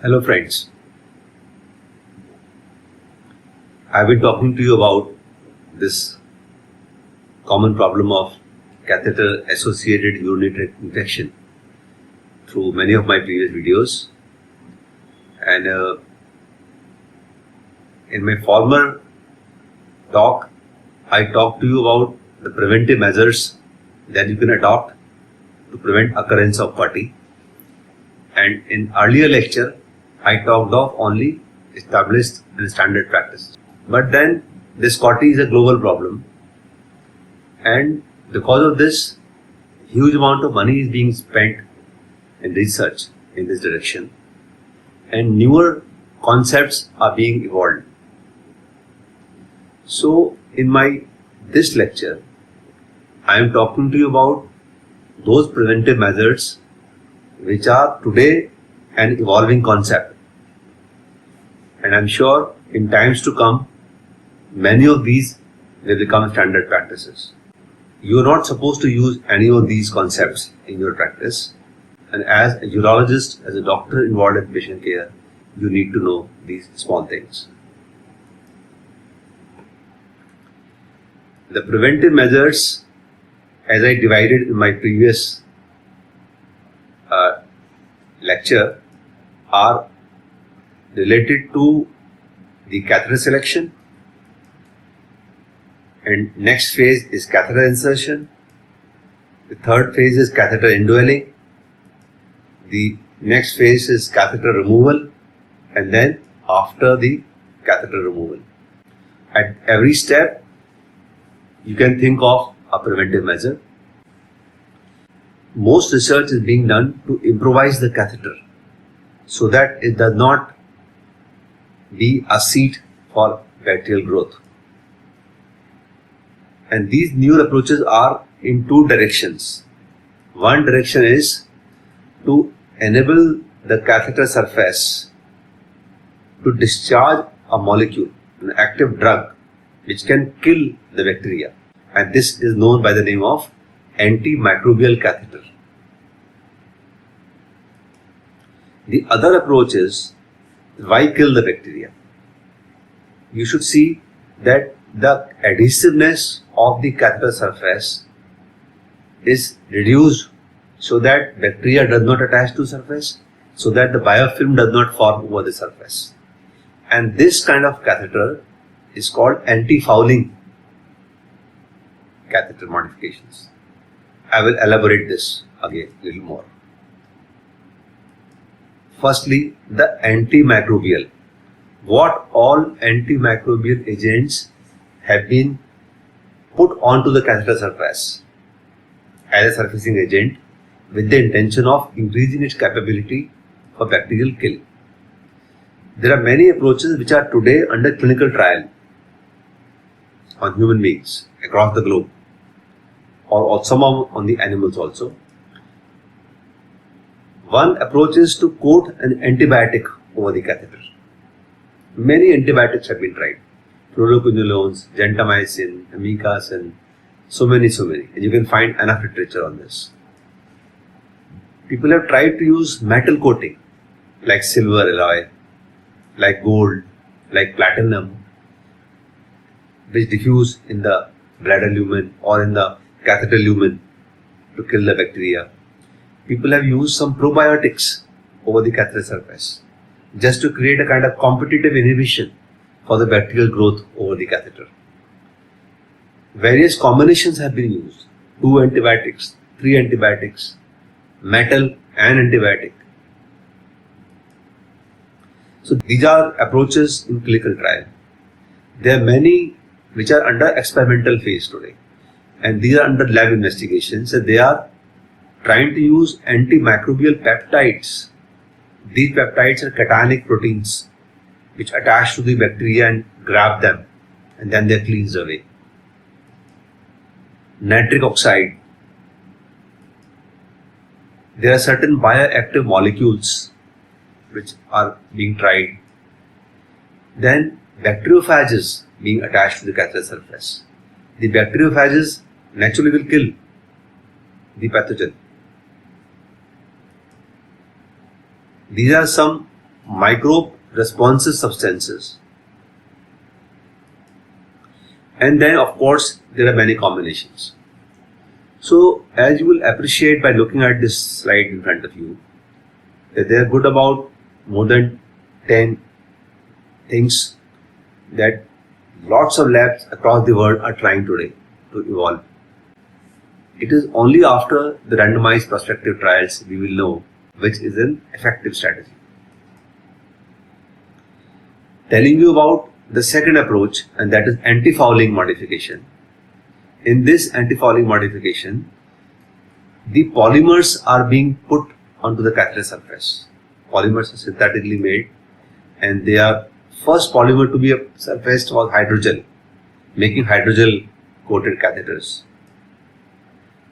Hello friends, I've been talking to you about this common problem of catheter associated urinary tract infection through many of my previous videos, and in my former talk I talked to you about the preventive measures that you can adopt to prevent occurrence of QATI, and in earlier lecture I talked of only established and standard practice. But then this QATI is a global problem, and because of this, huge amount of money is being spent in research in this direction, and newer concepts are being evolved. So in this lecture, I am talking to you about those preventive measures which are today an evolving concept, and I'm sure in times to come many of these will become standard practices. You are not supposed to use any of these concepts in your practice, and as a urologist, as a doctor involved in patient care, you need to know these small things. The preventive measures, as I divided in my previous lecture, are related to the catheter selection, and next phase is catheter insertion. The third phase is catheter indwelling. The next phase is catheter removal, and then after the catheter removal, at every step you can think of a preventive measure. Most research is being done to improvise the catheter so that it does not be a seat for bacterial growth. And these newer approaches are in two directions. One direction is to enable the catheter surface to discharge a molecule, an active drug, which can kill the bacteria, and this is known by the name of antimicrobial catheter. The other approach is, why kill the bacteria? You should see that the adhesiveness of the catheter surface is reduced so that bacteria does not attach to surface, so that the biofilm does not form over the surface. And this kind of catheter is called anti-fouling catheter modifications. I will elaborate this again a little more. Firstly, the antimicrobial. What all antimicrobial agents have been put onto the catheter surface as a surfacing agent with the intention of increasing its capability for bacterial kill. There are many approaches which are today under clinical trial on human beings across the globe, or some on the animals also. One approach is to coat an antibiotic over the catheter. Many antibiotics have been tried. Fluoroquinolones, gentamicin, amikacin, so many, and you can find enough literature on this. People have tried to use metal coating like silver alloy, like gold, like platinum, which diffuse in the bladder lumen or in the catheter lumen to kill the bacteria. People have used some probiotics over the catheter surface just to create a kind of competitive inhibition for the bacterial growth over the catheter. Various combinations have been used: 2 antibiotics, 3 antibiotics, metal and antibiotic. So these are approaches in clinical trial. There are many which are under experimental phase today, and these are under lab investigations, and they are trying to use antimicrobial peptides. These peptides are cationic proteins which attach to the bacteria and grab them, and then they are cleansed away. Nitric oxide. There are certain bioactive molecules which are being tried. Then bacteriophages being attached to the catheter surface. The bacteriophages naturally will kill the pathogen. These are some microbe responsive substances. And then of course there are many combinations. So as you will appreciate by looking at this slide in front of you, that they are good about more than 10 things that lots of labs across the world are trying today to evolve. It is only after the randomized prospective trials we will know which is an effective strategy. Telling you about the second approach, and that is anti-fouling modification. In this anti-fouling modification, the polymers are being put onto the catheter surface. Polymers are synthetically made, and they are first polymer to be surfaced was hydrogel, making hydrogel coated catheters.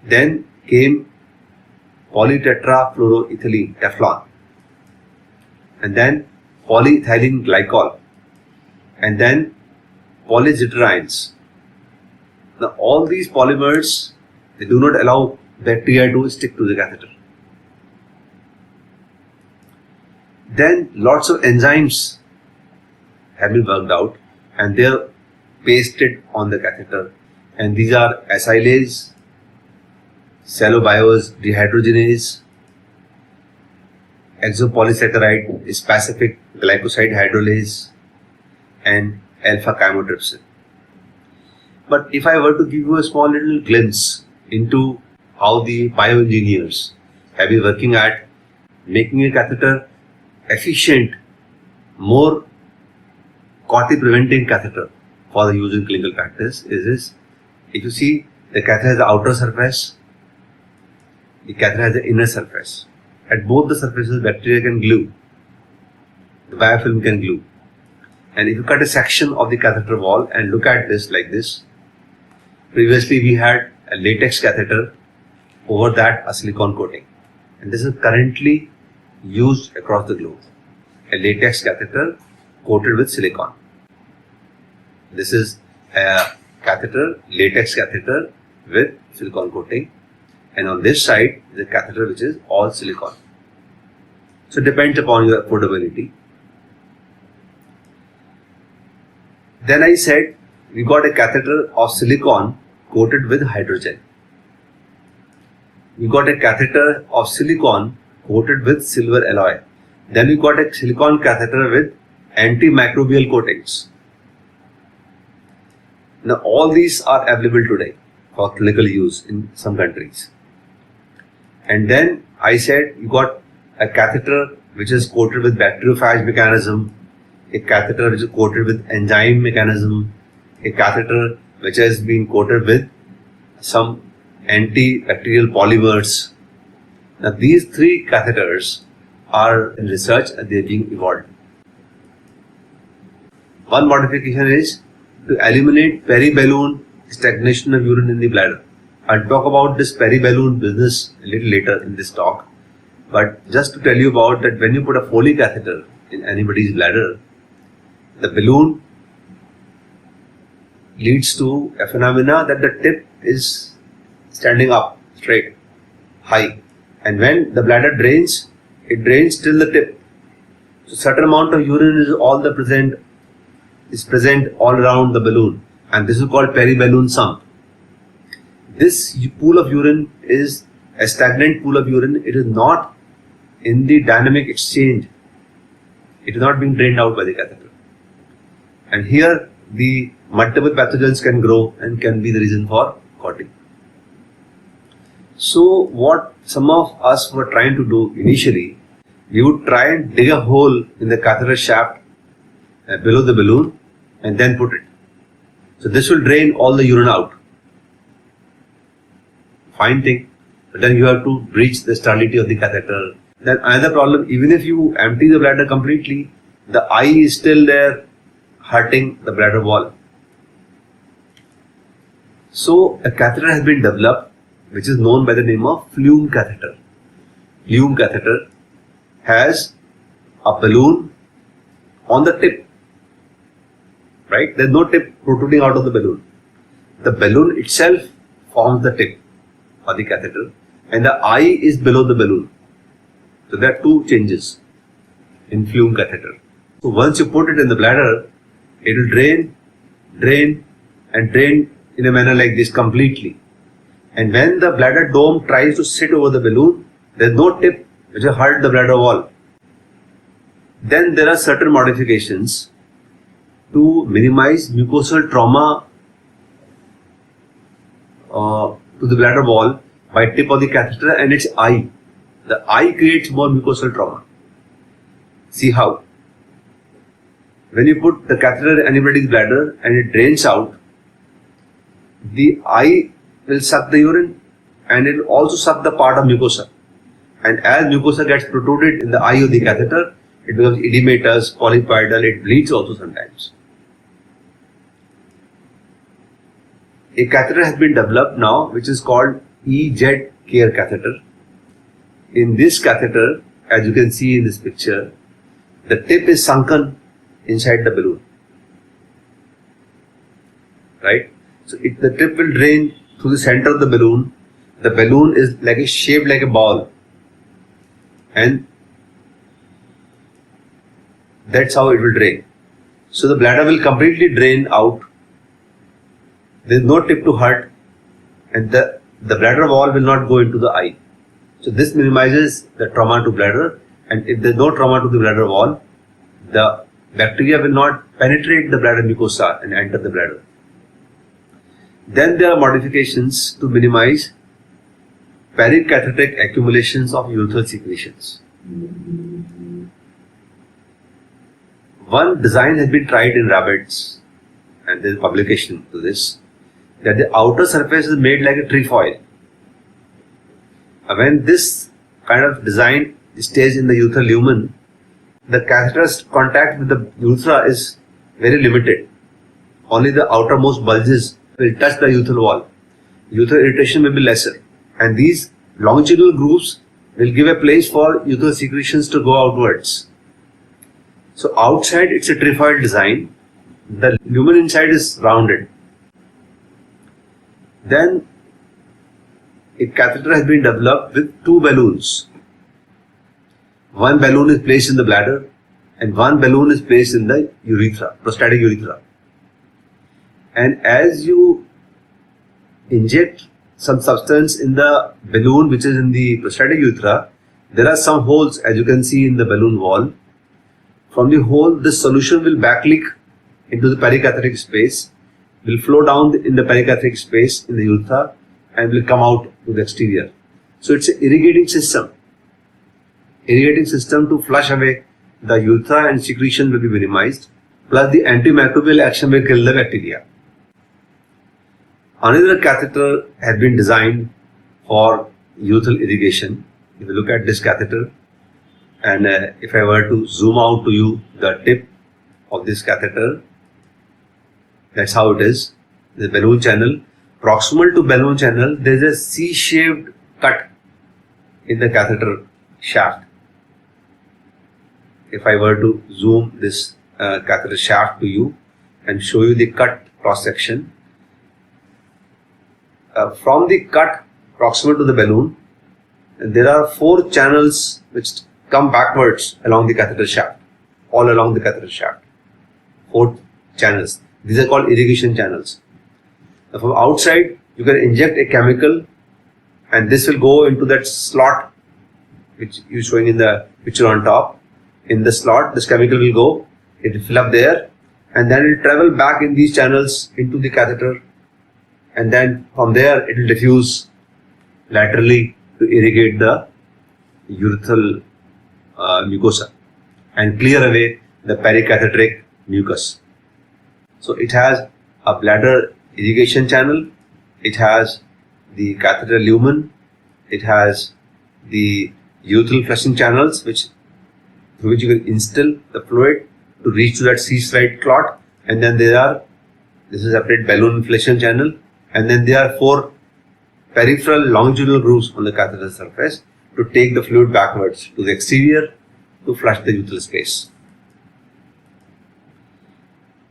Then came polytetrafluoroethylene, Teflon, and then polyethylene glycol, and then polystyrene. Now all these polymers, they do not allow bacteria to stick to the catheter. Then lots of enzymes have been worked out and they are pasted on the catheter, and these are acylase, cellobiose dehydrogenase, exopolysaccharide specific glycoside hydrolase, and alpha chymotrypsin. But if I were to give you a small little glimpse into how the bioengineers have been working at making a catheter efficient, more clotting preventing catheter for the use in clinical practice, is this: if you see, the catheter has the outer surface, the catheter has the inner surface. At both the surfaces, bacteria can glue, the biofilm can glue. And if you cut a section of the catheter wall and look at this like this, previously we had a latex catheter, over that a silicone coating, and this is currently used across the globe. A latex catheter coated with silicone. This is a catheter, latex catheter with silicone coating, and on this side is a catheter which is all silicone. So it depends upon your affordability. Then I said we got a catheter of silicone coated with hydrogel. We got a catheter of silicone coated with silver alloy. Then we got a silicone catheter with antimicrobial coatings. Now all these are available today for clinical use in some countries. And then I said you got a catheter which is coated with bacteriophage mechanism, a catheter which is coated with enzyme mechanism, a catheter which has been coated with some antibacterial polymers. Now these three catheters are in research and they are being evolved. One modification is to eliminate peri-balloon stagnation of urine in the bladder. I'll talk about this peri-balloon business a little later in this talk, but just to tell you about that, when you put a Foley catheter in anybody's bladder, the balloon leads to a phenomena that the tip is standing up straight, high, and when the bladder drains, it drains till the tip. So certain amount of urine is present all around the balloon, and this is called peri-balloon sump. This pool of urine is a stagnant pool of urine. It is not in the dynamic exchange. It is not being drained out by the catheter. And here the multiple pathogens can grow and can be the reason for clotting. So what some of us were trying to do initially, we would try and dig a hole in the catheter shaft below the balloon and then put it. So this will drain all the urine out. Fine thing. But then you have to breach the sterility of the catheter. Then another problem, even if you empty the bladder completely, the eye is still there, hurting the bladder wall. So a catheter has been developed which is known by the name of Flume catheter. Flume catheter has a balloon on the tip, right? There is no tip protruding out of the balloon. The balloon itself forms the tip of the catheter and the eye is below the balloon. So there are two changes. influme catheter. So once you put it in the bladder, it will drain and drain in a manner like this completely. And when the bladder dome tries to sit over the balloon, there is no tip which will hurt the bladder wall. Then there are certain modifications to minimize mucosal trauma to the bladder wall by tip of the catheter and its eye. The eye creates more mucosal trauma. See how? When you put the catheter in anybody's bladder and it drains out, the eye will suck the urine and it will also suck the part of mucosa. And as mucosa gets protruded in the eye of the catheter, it becomes edematous, polypoidal, it bleeds also sometimes. A catheter has been developed now which is called EZ Care catheter. In this catheter, as you can see in this picture, the tip is sunken inside the balloon. Right? So the tip will drain through the center of the balloon. The balloon is shaped like a ball. And that's how it will drain. So the bladder will completely drain out. There is no tip to hurt, and the bladder wall will not go into the eye. So this minimizes the trauma to bladder, and if there is no trauma to the bladder wall, the bacteria will not penetrate the bladder mucosa and enter the bladder. Then there are modifications to minimize pericatheteric accumulations of urethral secretions. One design has been tried in rabbits, and there is publication to this, that the outer surface is made like a trefoil. When this kind of design stays in the urethral lumen, the catheter's contact with the urethra is very limited. Only the outermost bulges will touch the urethral wall. Urethral irritation will be lesser, and these longitudinal grooves will give a place for urethral secretions to go outwards. So outside it's a trefoil design, the lumen inside is rounded. Then a catheter has been developed with two balloons. One balloon is placed in the bladder and one balloon is placed in the urethra, prostatic urethra. And as you inject some substance in the balloon which is in the prostatic urethra, there are some holes, as you can see in the balloon wall. From the hole, this solution will backleak into the pericatheteric space, will flow down in the pericatheteric space in the urethra and will come out to the exterior. So it's an irrigating system to flush away the urethra, and secretion will be minimized, plus the antimicrobial action will kill the bacteria. Another catheter has been designed for urethral irrigation. If you look at this catheter, and if I were to zoom out to you the tip of this catheter, that's how it is. The balloon channel. Proximal to balloon channel, there is a C-shaped cut in the catheter shaft. If I were to zoom this catheter shaft to you and show you the cut cross section, from the cut proximal to the balloon, there are 4 channels which come backwards along the catheter shaft, all along the catheter shaft. 4 channels. These are called irrigation channels. Now from outside, you can inject a chemical, and this will go into that slot which you are showing in the picture on top. In the slot, this chemical will go, it will fill up there, and then it will travel back in these channels into the catheter, and then from there it will diffuse laterally to irrigate the urethral mucosa and clear away the pericatheteric mucus. So it has a bladder irrigation channel, it has the catheter lumen, it has the urethral flushing channels through which you can instill the fluid to reach to that C-slide clot, and then this is a separate balloon inflation channel, and then there are 4 peripheral longitudinal grooves on the catheter surface to take the fluid backwards to the exterior to flush the urethral space.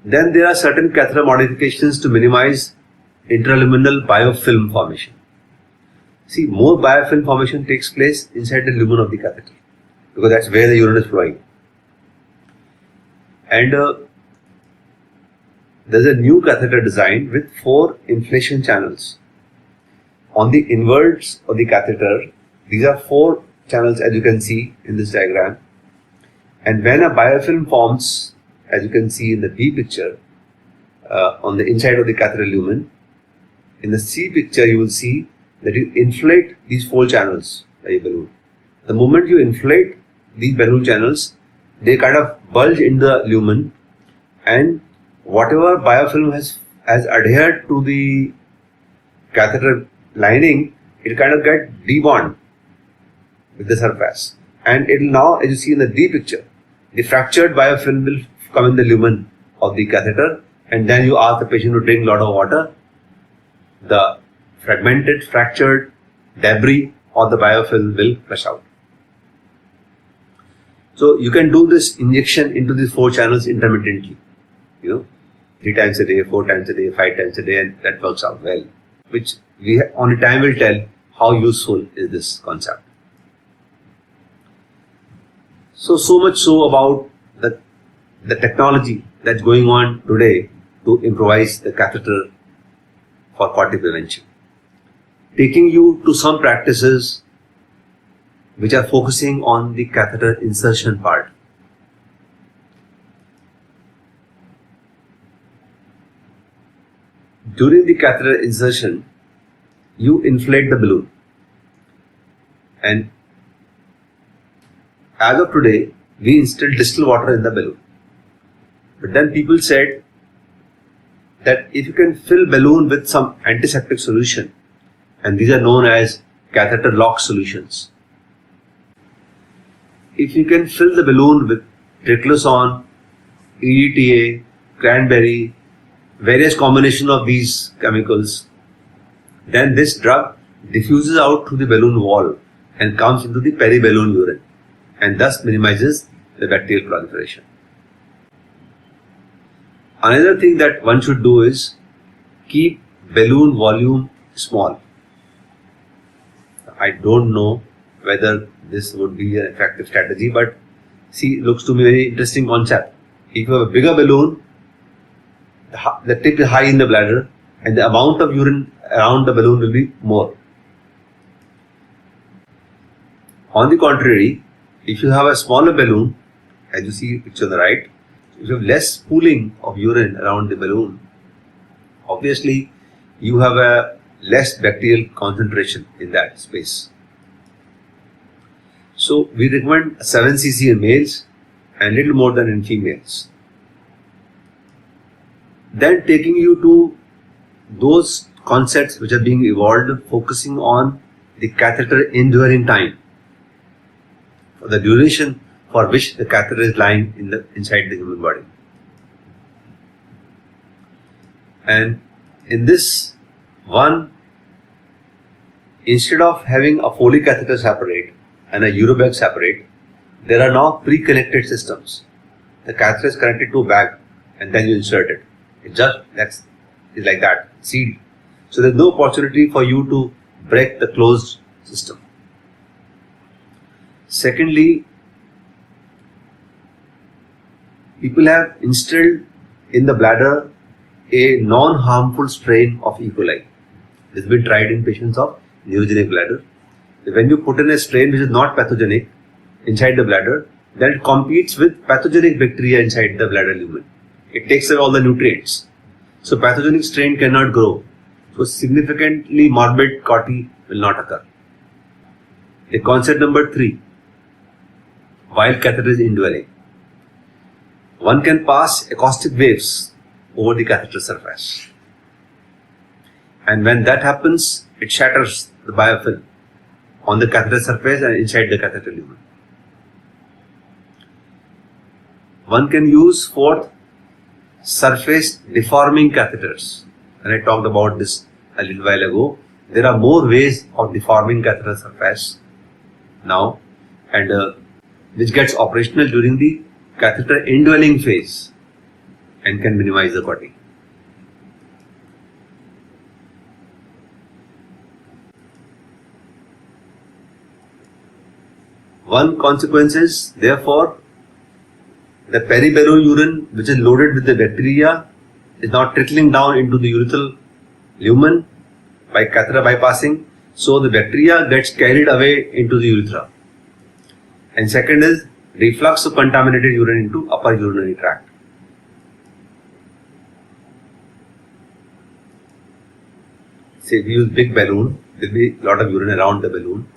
Then there are certain catheter modifications to minimize intraluminal biofilm formation. See, more biofilm formation takes place inside the lumen of the catheter, because that's where the urine is flowing. And there's a new catheter design with 4 inflation channels. On the inwards of the catheter, these are 4 channels as you can see in this diagram. And when a biofilm forms, as you can see in the B picture, on the inside of the catheter lumen, in the C picture you will see that you inflate these 4 channels by a balloon. The moment you inflate these balloon channels, they kind of bulge in the lumen, and whatever biofilm has adhered to the catheter lining, it kind of get debond with the surface. And it will now, as you see in the D picture, the fractured biofilm will come in the lumen of the catheter, and then you ask the patient to drink a lot of water. The fragmented, fractured debris of the biofilm will flush out. So you can do this injection into these 4 channels intermittently, 3 times a day, 4 times a day, 5 times a day, and that works out well, which we only time will tell how useful is this concept. So much so about the technology that's going on today to improvise the catheter for clotting prevention. Taking you to some practices which are focusing on the catheter insertion part. During the catheter insertion, you inflate the balloon, and as of today, we instill distilled water in the balloon. But then people said that if you can fill balloon with some antiseptic solution, and these are known as catheter lock solutions. If you can fill the balloon with triclosan, EDTA, cranberry, various combination of these chemicals, then this drug diffuses out through the balloon wall and comes into the periballoon urine, and thus minimizes the bacterial proliferation. Another thing that one should do is keep balloon volume small. I don't know whether this would be an effective strategy, but see, it looks to me very interesting concept. If you have a bigger balloon, the tip is high in the bladder, and the amount of urine around the balloon will be more. On the contrary, if you have a smaller balloon, as you see picture on the right, if you have less pooling of urine around the balloon, obviously you have a less bacterial concentration in that space. So we recommend 7 cc in males and little more than in females. Then taking you to those concepts which are being evolved, focusing on the catheter enduring time, for the duration for which the catheter is lying inside the human body. And in this one, instead of having a Foley catheter separate and a Urobag separate, there are now pre-connected systems. The catheter is connected to a bag and then you insert it. It just is like that, sealed. So there is no opportunity for you to break the closed system. Secondly, people have instilled in the bladder a non-harmful strain of E. coli. It has been tried in patients of neurogenic bladder. When you put in a strain which is not pathogenic inside the bladder, then it competes with pathogenic bacteria inside the bladder lumen. It takes away all the nutrients. So pathogenic strain cannot grow. So significantly morbid COTY will not occur. The concept number 3, while catheter is indwelling, one can pass acoustic waves over the catheter surface. And when that happens, it shatters the biofilm on the catheter surface and inside the catheter lumen. One can use 4th, surface deforming catheters. And I talked about this a little while ago. There are more ways of deforming catheter surface now, and which gets operational during the catheter indwelling phase and can minimize the clotting. One consequence is, therefore, the periballoon urine, which is loaded with the bacteria, is now trickling down into the urethral lumen by catheter bypassing. So the bacteria gets carried away into the urethra. And second is reflux of contaminated urine into upper urinary tract. Say if you use big balloon, there will be a lot of urine around the balloon.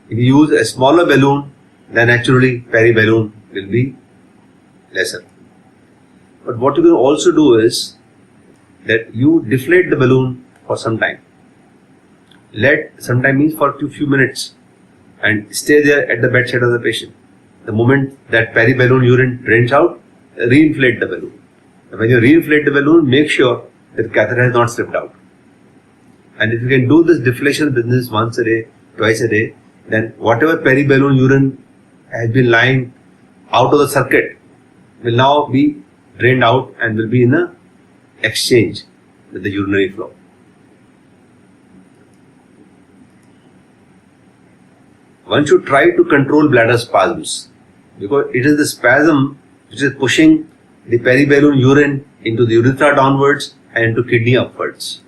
If you use a smaller balloon, then naturally periballoon will be lesser. But what you can also do is that you deflate the balloon for some time. Sometime means for a few minutes, and stay there at the bedside of the patient. The moment that periballoon urine drains out, reinflate the balloon. And when you reinflate the balloon, make sure that the catheter has not slipped out. And if you can do this deflation business once a day, twice a day, then whatever periballoon urine has been lying out of the circuit will now be drained out and will be in a exchange with the urinary flow. One should try to control bladder spasms, because it is the spasm which is pushing the periballoon urine into the urethra downwards and into kidney upwards.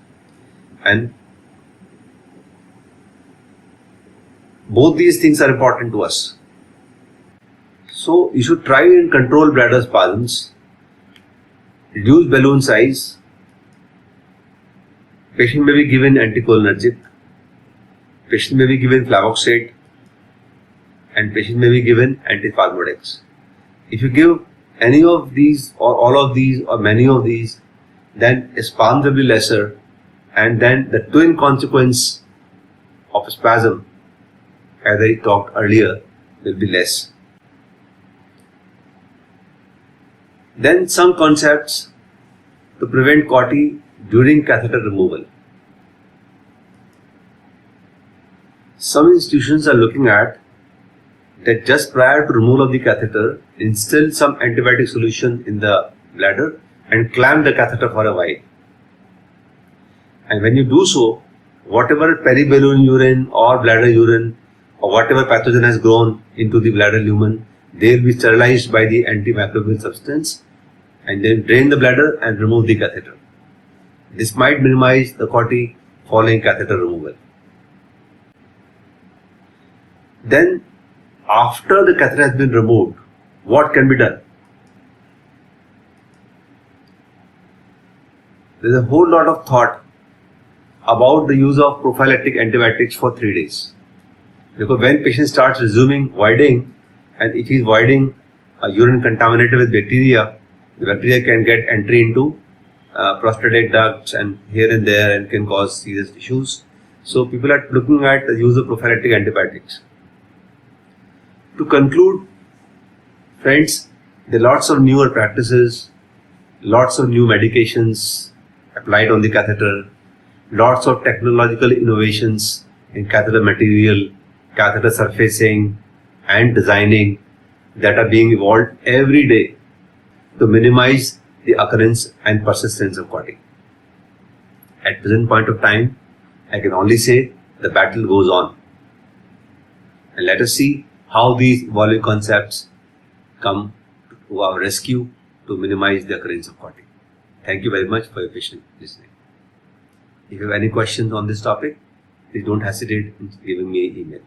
And both these things are important to us. So you should try and control bladder spasms, reduce balloon size. Patient may be given anticholinergic, patient may be given flavoxate, and patient may be given antispasmodics. If you give any of these or all of these or many of these, then spasms will be lesser, and then the twin consequence of spasm, as I talked earlier, will be less. Then some concepts to prevent COTY during catheter removal. Some institutions are looking at that just prior to removal of the catheter, instill some antibiotic solution in the bladder and clamp the catheter for a while. And when you do so, whatever periballoon urine or bladder urine or whatever pathogen has grown into the bladder lumen, they will be sterilized by the antimicrobial substance and then drain the bladder and remove the catheter. This might minimize the COTY following catheter removal. Then, after the catheter has been removed, what can be done? There is a whole lot of thought about the use of prophylactic antibiotics for 3 days. Because when patient starts resuming voiding, and if he is voiding urine contaminated with bacteria, the bacteria can get entry into prostatic ducts and here and there and can cause serious issues. So people are looking at the use of prophylactic antibiotics. To conclude, friends, there are lots of newer practices, lots of new medications applied on the catheter, lots of technological innovations in catheter material, catheter surfacing and designing that are being evolved every day to minimize the occurrence and persistence of COTY. At present point of time, I can only say the battle goes on. And let us see how these evolving concepts come to our rescue to minimize the occurrence of COTY. Thank you very much for your patient listening. If you have any questions on this topic, please don't hesitate in giving me an email.